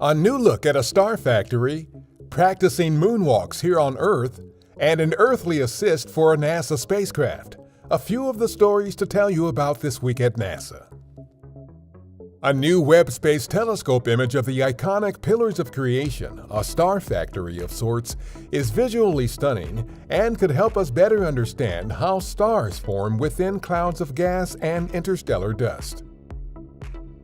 A new look at a star factory, practicing moonwalks here on Earth, and an earthly assist for a NASA spacecraft. A few of the stories to tell you about this week at NASA. A new Webb Space Telescope image of the iconic Pillars of Creation, a star factory of sorts, is visually stunning and could help us better understand how stars form within clouds of gas and interstellar dust.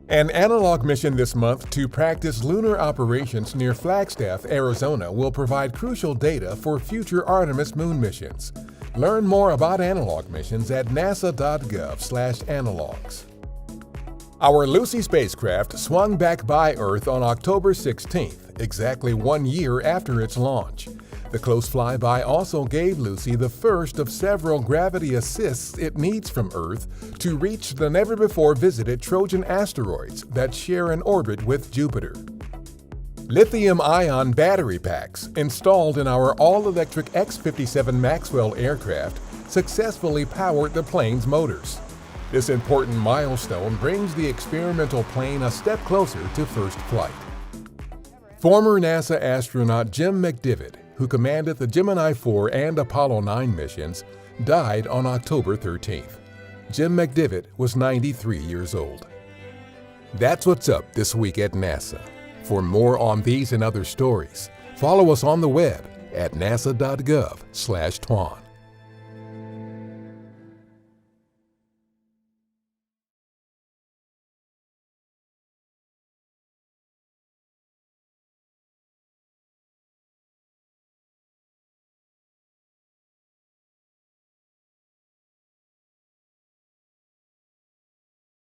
An analog mission this month to practice lunar operations near Flagstaff, Arizona will provide crucial data for future Artemis moon missions. Learn more about analog missions at nasa.gov/analogs. Our Lucy spacecraft swung back by Earth on October 16th, exactly 1 year after its launch. The close flyby also gave Lucy the first of several gravity assists it needs from Earth to reach the never-before-visited Trojan asteroids that share an orbit with Jupiter. Lithium-ion battery packs installed in our all-electric X-57 Maxwell aircraft successfully powered the plane's motors. This important milestone brings the experimental plane a step closer to first flight. Former NASA astronaut Jim McDivitt, who commanded the Gemini 4 and Apollo 9 missions, died on October 13th. Jim McDivitt was 93 years old. That's what's up this week at NASA. For more on these and other stories, follow us on the web at nasa.gov/twan.